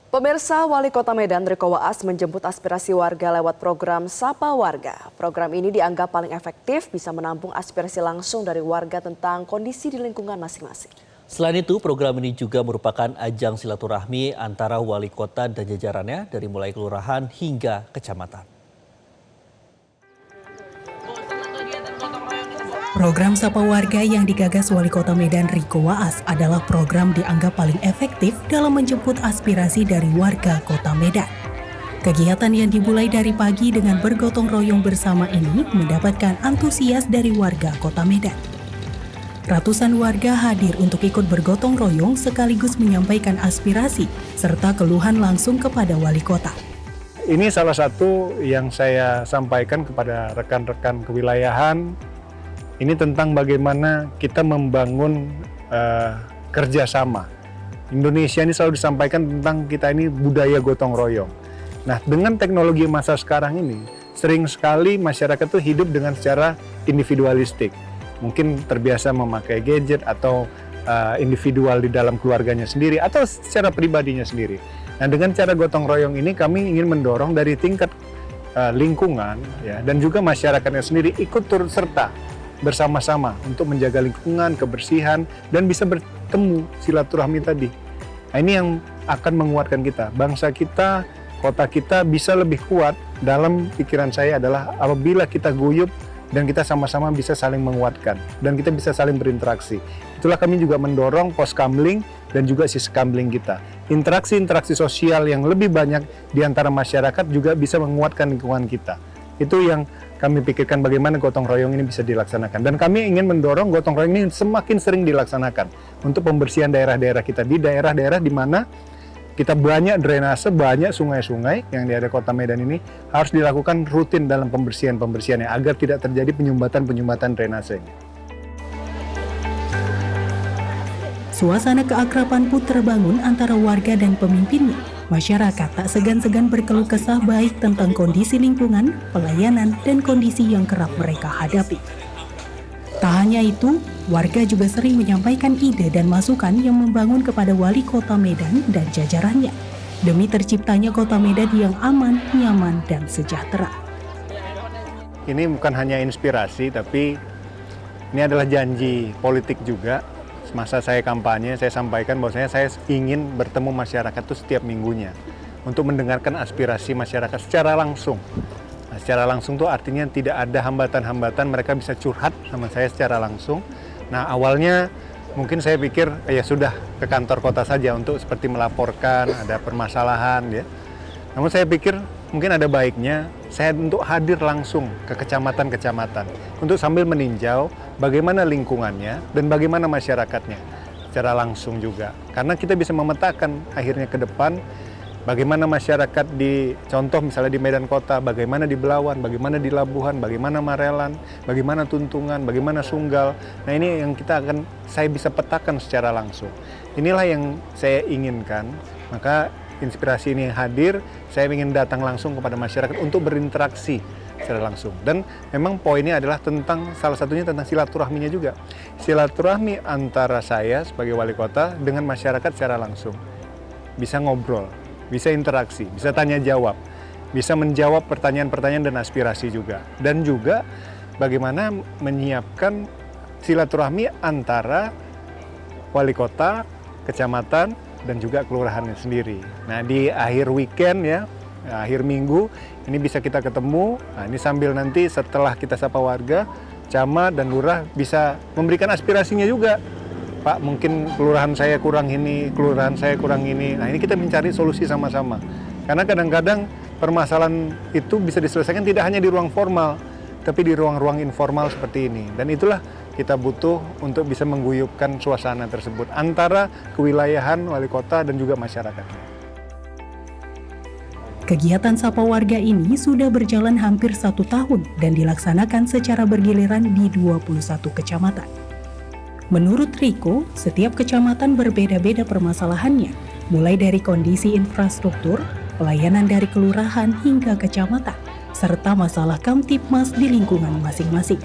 Pemirsa, Wali Kota Medan Riko Waas menjemput aspirasi warga lewat program Sapa Warga. Program ini dianggap paling efektif bisa menampung aspirasi langsung dari warga tentang kondisi di lingkungan masing-masing. Selain itu, program ini juga merupakan ajang silaturahmi antara wali kota dan jajarannya dari mulai kelurahan hingga kecamatan. Program Sapa Warga yang digagas Wali Kota Medan Riko Waas adalah program dianggap paling efektif dalam menjemput aspirasi dari warga Kota Medan. Kegiatan yang dimulai dari pagi dengan bergotong royong bersama ini mendapatkan antusias dari warga Kota Medan. Ratusan warga hadir untuk ikut bergotong royong sekaligus menyampaikan aspirasi serta keluhan langsung kepada wali kota. Ini salah satu yang saya sampaikan kepada rekan-rekan kewilayahan. Ini tentang bagaimana kita membangun kerjasama. Indonesia ini selalu disampaikan tentang kita ini budaya gotong royong. Nah, dengan teknologi masa sekarang ini, sering sekali masyarakat tuh hidup dengan secara individualistik. Mungkin terbiasa memakai gadget atau individual di dalam keluarganya sendiri atau secara pribadinya sendiri. Nah, dengan cara gotong royong ini kami ingin mendorong dari tingkat lingkungan ya, dan juga masyarakatnya sendiri ikut turut serta bersama-sama untuk menjaga lingkungan, kebersihan, dan bisa bertemu silaturahmi tadi. Nah, ini yang akan menguatkan kita. Bangsa kita, kota kita bisa lebih kuat dalam pikiran saya adalah apabila kita guyup dan kita sama-sama bisa saling menguatkan dan kita bisa saling berinteraksi. Itulah kami juga mendorong poskamling dan juga siskamling kita. Interaksi-interaksi sosial yang lebih banyak di antara masyarakat juga bisa menguatkan lingkungan kita. Itu yang kami pikirkan bagaimana gotong royong ini bisa dilaksanakan. Dan kami ingin mendorong gotong royong ini semakin sering dilaksanakan untuk pembersihan daerah-daerah kita. Di daerah-daerah di mana kita banyak drainase, banyak sungai-sungai yang di area Kota Medan ini harus dilakukan rutin dalam pembersihannya agar tidak terjadi penyumbatan drainase. Suasana keakraban pun terbangun antara warga dan pemimpinnya. Masyarakat tak segan-segan berkeluh kesah baik tentang kondisi lingkungan, pelayanan, dan kondisi yang kerap mereka hadapi. Tak hanya itu, warga juga sering menyampaikan ide dan masukan yang membangun kepada Wali Kota Medan dan jajarannya, demi terciptanya Kota Medan yang aman, nyaman, dan sejahtera. Ini bukan hanya inspirasi, tapi ini adalah janji politik juga. Masa saya kampanye, saya sampaikan bahwasanya saya ingin bertemu masyarakat itu setiap minggunya untuk mendengarkan aspirasi masyarakat secara langsung. Nah, secara langsung itu artinya tidak ada hambatan-hambatan, mereka bisa curhat sama saya secara langsung. Nah, awalnya mungkin saya pikir ya sudah ke kantor kota saja untuk seperti melaporkan ada permasalahan ya. Namun saya pikir mungkin ada baiknya saya untuk hadir langsung ke kecamatan-kecamatan untuk sambil meninjau bagaimana lingkungannya dan bagaimana masyarakatnya secara langsung juga. Karena kita bisa memetakan akhirnya ke depan bagaimana masyarakat di contoh misalnya di Medan Kota, bagaimana di Belawan, bagaimana di Labuhan, bagaimana Marelan, bagaimana Tuntungan, bagaimana Sunggal. Nah, ini yang saya bisa petakan secara langsung. Inilah yang saya inginkan. Maka inspirasi ini hadir, saya ingin datang langsung kepada masyarakat untuk berinteraksi secara langsung. Dan memang poinnya adalah salah satunya tentang silaturahminya juga. Silaturahmi antara saya sebagai wali kota dengan masyarakat secara langsung. Bisa ngobrol, bisa interaksi, bisa tanya jawab, bisa menjawab pertanyaan-pertanyaan dan aspirasi juga. Dan juga bagaimana menyiapkan silaturahmi antara wali kota, kecamatan, dan juga kelurahannya sendiri. Nah, di akhir weekend ya, akhir minggu ini bisa kita ketemu. Nah, ini sambil nanti setelah kita sapa warga, camat dan lurah bisa memberikan aspirasinya juga. Pak, mungkin kelurahan saya kurang ini, kelurahan saya kurang ini. Nah, ini kita mencari solusi sama-sama. Karena kadang-kadang permasalahan itu bisa diselesaikan tidak hanya di ruang formal, tapi di ruang-ruang informal seperti ini. Dan itulah kita butuh untuk bisa mengguyupkan suasana tersebut antara kewilayahan, wali kota, dan juga masyarakatnya. Kegiatan Sapa Warga ini sudah berjalan hampir 1 tahun dan dilaksanakan secara bergiliran di 21 kecamatan. Menurut Riko, setiap kecamatan berbeda-beda permasalahannya, mulai dari kondisi infrastruktur, pelayanan dari kelurahan hingga kecamatan, serta masalah Kamtibmas di lingkungan masing-masing.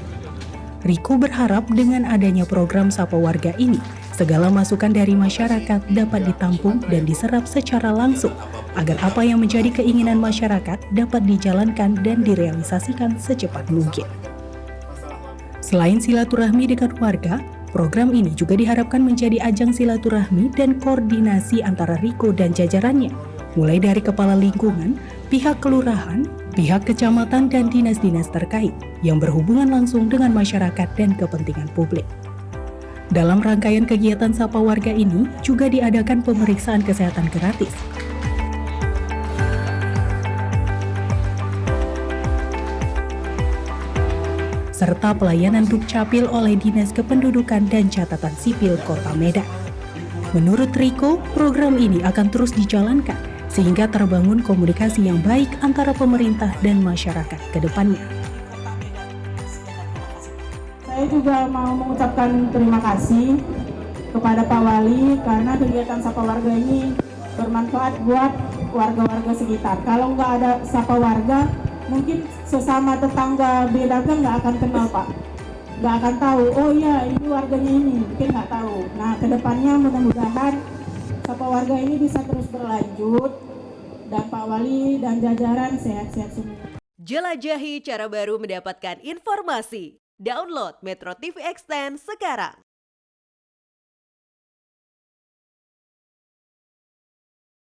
Riko berharap dengan adanya program Sapa Warga ini Segala masukan dari masyarakat dapat ditampung dan diserap secara langsung agar apa yang menjadi keinginan masyarakat dapat dijalankan dan direalisasikan secepat mungkin. Selain silaturahmi dengan warga, program ini juga diharapkan menjadi ajang silaturahmi dan koordinasi antara Riko dan jajarannya, mulai dari kepala lingkungan, pihak kelurahan, pihak kecamatan, dan dinas-dinas terkait yang berhubungan langsung dengan masyarakat dan kepentingan publik. Dalam rangkaian kegiatan Sapa Warga ini juga diadakan pemeriksaan kesehatan gratis. Serta pelayanan Dukcapil oleh Dinas Kependudukan dan Catatan Sipil Kota Medan. Menurut Riko, program ini akan terus dijalankan sehingga terbangun komunikasi yang baik antara pemerintah dan masyarakat ke depannya. Saya juga mau mengucapkan terima kasih kepada Pak Wali karena kegiatan Sapa Warga ini bermanfaat buat warga-warga sekitar. Kalau nggak ada Sapa Warga, mungkin sesama tetangga beda kan nggak akan kenal, Pak. Nggak akan tahu, oh iya ini warganya ini, mungkin nggak tahu. Nah, kedepannya mudah-mudahan Sapa Warga ini bisa terus berlanjut dan Pak Wali dan jajaran sehat-sehat semua. Jelajahi cara baru mendapatkan informasi. Download Metro TV Extend sekarang.